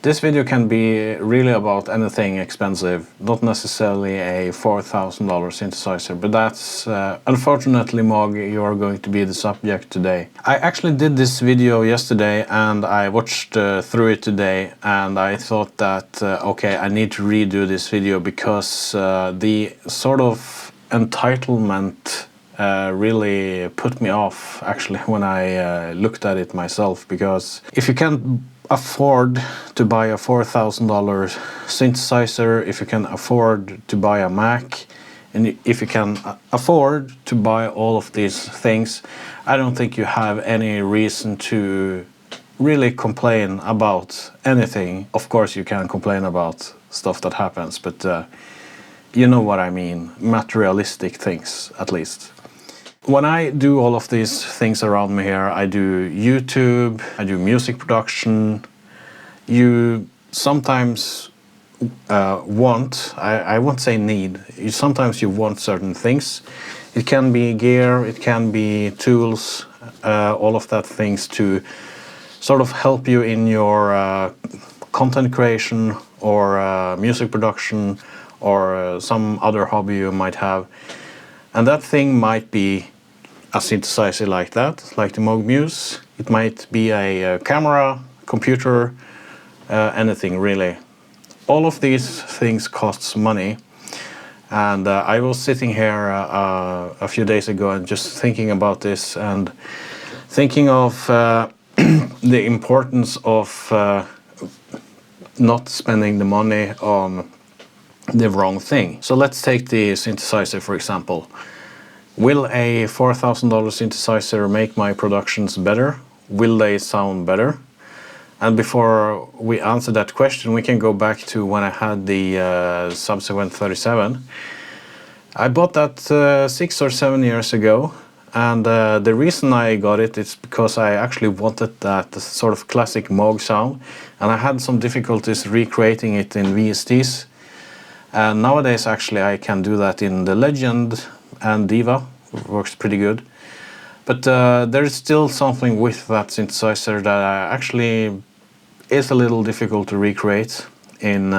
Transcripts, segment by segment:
This video can be really about anything expensive, not necessarily a $4,000 synthesizer, but that's unfortunately, Mog, you are going to be the subject today. I actually did this video yesterday and I watched through it today, and I thought that, okay, I need to redo this video because the sort of entitlement really put me off actually when I looked at it myself, because if you can't afford to buy a $4,000 synthesizer, if you can afford to buy a Mac, and if you can afford to buy all of these things, I don't think you have any reason to really complain about anything. Of course you can complain about stuff that happens, but you know what I mean, materialistic things at least. When I do all of these things around me here, I do YouTube, I do music production. You sometimes want, I won't say need, sometimes you want certain things. It can be gear, it can be tools, all of that things to sort of help you in your content creation or music production or some other hobby you might have. And that thing might be a synthesizer like that, like the Moog Muse. It might be a camera, computer, anything really. All of these things costs money. And I was sitting here a few days ago and just thinking about this and thinking of the importance of not spending the money on the wrong thing. So let's take the synthesizer for example. Will a $4,000 synthesizer make my productions better? Will they sound better? And before we answer that question, we can go back to when I had the Subsequent 37. I bought that 6 or 7 years ago, and the reason I got it is because I actually wanted that sort of classic Moog sound, and I had some difficulties recreating it in VSTs. And nowadays actually I can do that in the Legend and Diva. It works pretty good. But there is still something with that synthesizer that actually is a little difficult to recreate in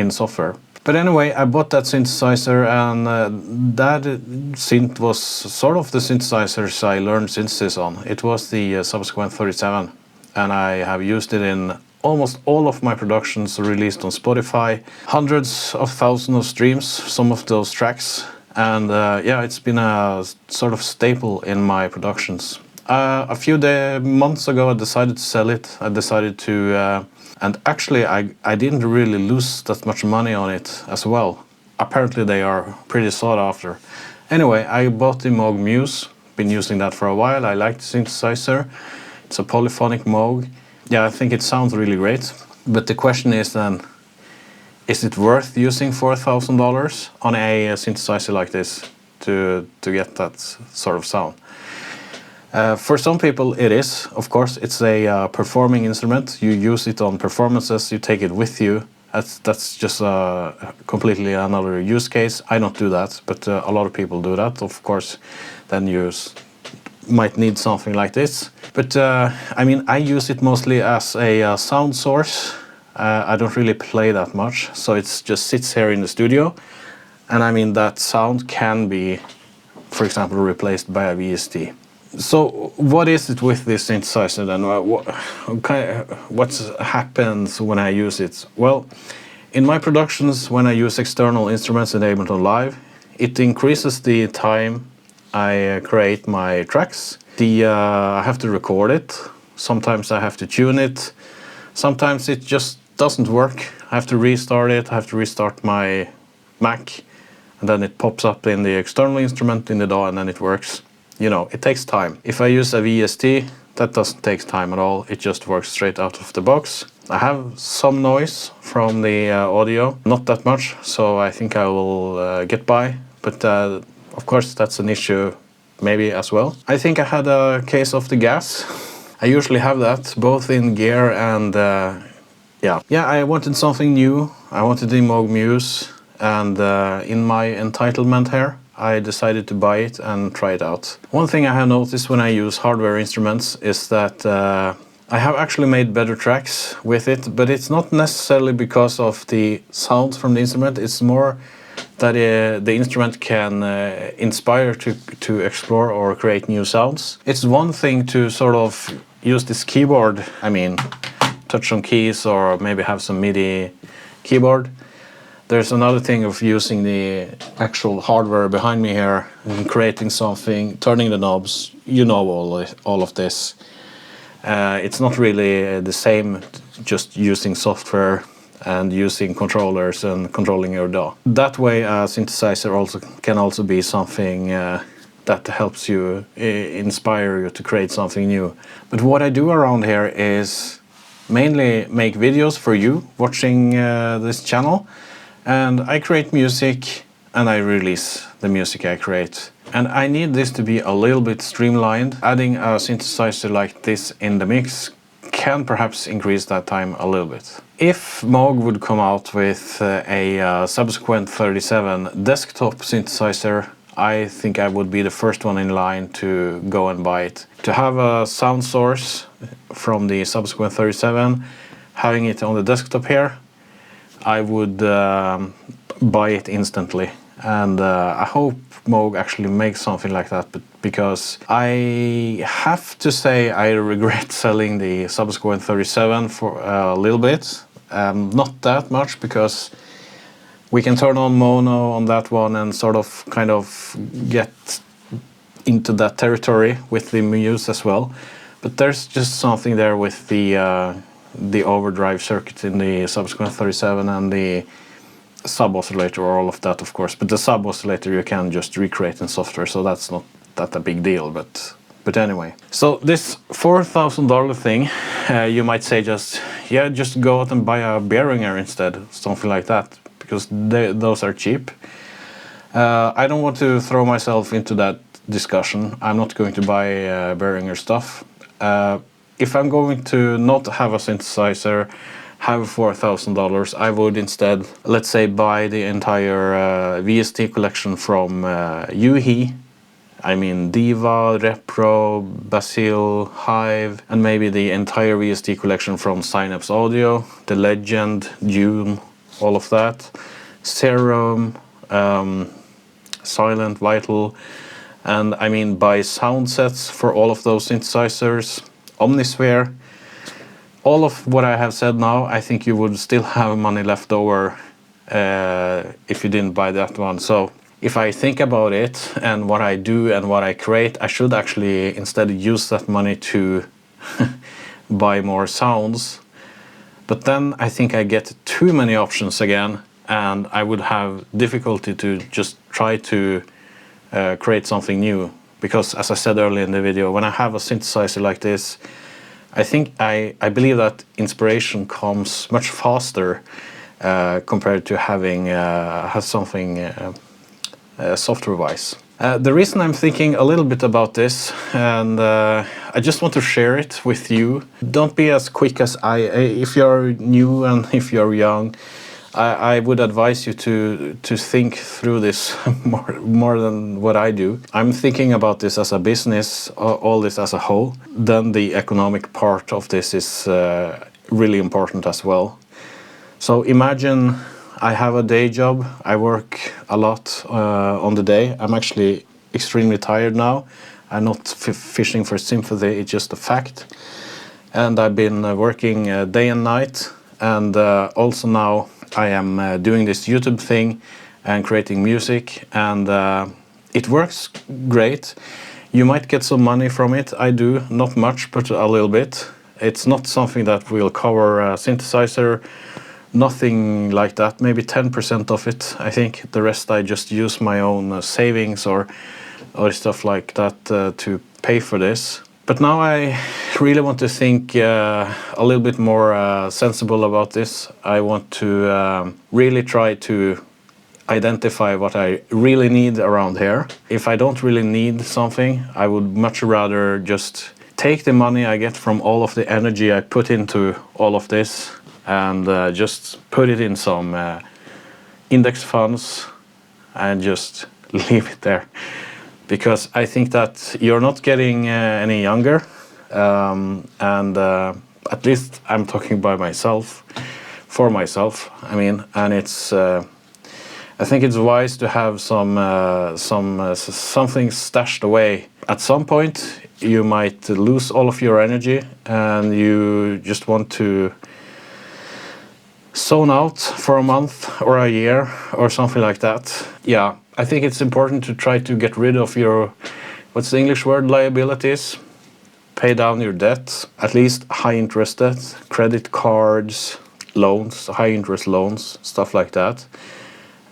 software. But anyway, I bought that synthesizer, and that synth was sort of the synthesizers I learned synthesis on. It was the Subsequent 37, and I have used it in almost all of my productions released on Spotify. Hundreds of thousands of streams, some of those tracks. And yeah, it's been a sort of staple in my productions. A few months ago I decided to sell it. I decided to, and actually I didn't really lose that much money on it as well. Apparently they are pretty sought after. Anyway, I bought the Moog Muse. Been using that for a while. I like the synthesizer. It's a polyphonic Moog. Yeah, I think it sounds really great. But the question is then, is it worth using $4,000 on a synthesizer like this to get that sort of sound? For some people it is, of course. It's a performing instrument. You use it on performances, you take it with you. That's just completely another use case. I don't do that, but a lot of people do that. Of course, then you might need something like this. But I mean, I use it mostly as a sound source. I don't really play that much, so it just sits here in the studio. And I mean, that sound can be, for example, replaced by a VST. So what is it with this synthesizer then? What happens when I use it? Well, in my productions, when I use external instruments in Ableton Live, it increases the time I create my tracks. I have to record it. Sometimes I have to tune it. Sometimes it just doesn't work. I have to restart it. I have to restart my Mac, and then it pops up in the external instrument in the DAW, and then it works. You know, it takes time. If I use a VST, that doesn't take time at all. It just works straight out of the box. I have some noise from the audio, not that much, so I think I will get by. But of course, that's an issue maybe as well. I think I had a case of the gas. I usually have that, both in gear and yeah. Yeah, I wanted something new. I wanted the Moog Muse, and in my entitlement here, I decided to buy it and try it out. One thing I have noticed when I use hardware instruments is that I have actually made better tracks with it, but it's not necessarily because of the sound from the instrument. It's more that the instrument can inspire to explore or create new sounds. It's one thing to sort of use this keyboard, I mean, touch some keys or maybe have some MIDI keyboard. There's another thing of using the actual hardware behind me here and creating something, turning the knobs, you know, all of this. It's not really the same just using software and using controllers and controlling your DAW. That way a synthesizer can also be something that helps you, inspire you to create something new. But what I do around here is mainly make videos for you watching this channel, and I create music and I release the music I create. And I need this to be a little bit streamlined. Adding a synthesizer like this in the mix can perhaps increase that time a little bit. If Moog would come out with a subsequent 37 desktop synthesizer, I think I would be the first one in line to go and buy it. To have a sound source from the subsequent 37, having it on the desktop here, I would buy it instantly. And I hope Moog actually makes something like that, but because I have to say I regret selling the subsequent 37 for a little bit. Not that much, because we can turn on mono on that one and sort of kind of get into that territory with the Muse as well. But there's just something there with the overdrive circuit in the subsequent 37 and the sub-oscillator, or all of that, of course. But the sub-oscillator you can just recreate in software, so that's not that a big deal. But anyway, so this $4,000 thing, you might say just go out and buy a Behringer instead, something like that, because those are cheap. I don't want to throw myself into that discussion. I'm not going to buy Behringer stuff. If I'm going to not have a synthesizer, have $4,000, I would instead, let's say, buy the entire VST collection from Yuhi. I mean Diva, Repro, Basil, Hive, and maybe the entire VST collection from Synapse Audio, The Legend, Dune, all of that. Serum, Silent, Vital, and I mean buy sound sets for all of those synthesizers, Omnisphere. All of what I have said now, I think you would still have money left over if you didn't buy that one. So if I think about it and what I do and what I create, I should actually instead use that money to buy more sounds. But then I think I get too many options again, and I would have difficulty to just try to create something new. Because as I said earlier in the video, when I have a synthesizer like this, I believe that inspiration comes much faster compared to having have something software-wise. The reason I'm thinking a little bit about this, and I just want to share it with you. Don't be as quick as if you're new and if you're young, I would advise you to think through this more than what I do. I'm thinking about this as a business, all this as a whole. Then the economic part of this is really important as well. So imagine I have a day job. I work a lot on the day. I'm actually extremely tired now. I'm not fishing for sympathy, it's just a fact. And I've been working day and night, and also now I am doing this YouTube thing and creating music, and it works great. You might get some money from it. I do, not much, but a little bit. It's not something that will cover a synthesizer, nothing like that. Maybe 10% of it, I think. The rest I just use my own savings or stuff like that to pay for this. But now I really want to think a little bit more sensible about this. I want to really try to identify what I really need around here. If I don't really need something, I would much rather just take the money I get from all of the energy I put into all of this and just put it in some index funds and just leave it there. Because I think that you're not getting any younger. and at least I'm talking by myself, for myself. I mean, and it's. I think it's wise to have something stashed away. At some point, you might lose all of your energy, and you just want to zone out for a month or a year or something like that. Yeah, I think it's important to try to get rid of your, what's the English word, liabilities. Pay down your debt, at least high interest debt, credit cards, loans, high interest loans, stuff like that.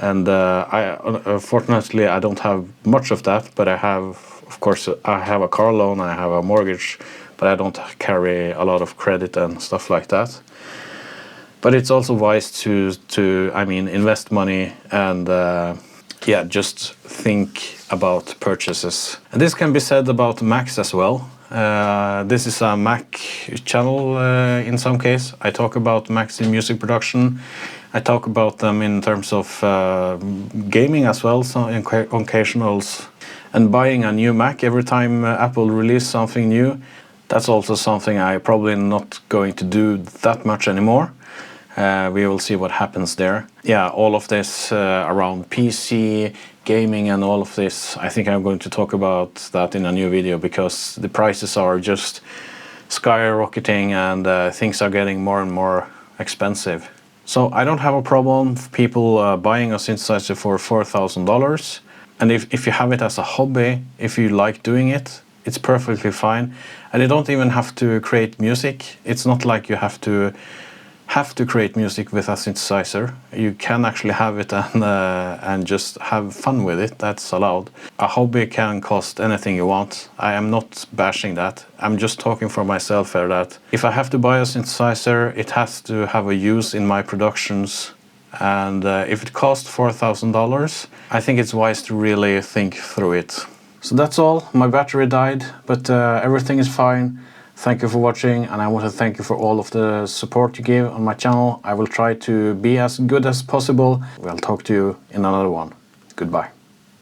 And fortunately I don't have much of that, but I have, of course, I have a car loan, I have a mortgage, but I don't carry a lot of credit and stuff like that. But it's also wise to I mean, invest money and yeah, just think about purchases. And this can be said about Macs as well. This is a Mac channel in some case. I talk about Macs in music production. I talk about them in terms of gaming as well, so occasionals. And buying a new Mac every time Apple release something new, that's also something I probably not going to do that much anymore. We will see what happens there. Yeah, all of this around PC, gaming and all of this, I think I'm going to talk about that in a new video, because the prices are just skyrocketing and things are getting more and more expensive. So I don't have a problem with people buying a synthesizer for $4,000. And if you have it as a hobby, if you like doing it, it's perfectly fine. And you don't even have to create music. It's not like you have to create music with a synthesizer. You can actually have it and just have fun with it. That's allowed. A hobby can cost anything you want. I am not bashing that. I'm just talking for myself here that if I have to buy a synthesizer, it has to have a use in my productions. And if it costs $4,000, I think it's wise to really think through it. So that's all. My battery died, but everything is fine. Thank you for watching, and I want to thank you for all of the support you give on my channel. I will try to be as good as possible. We'll talk to you in another one. Goodbye.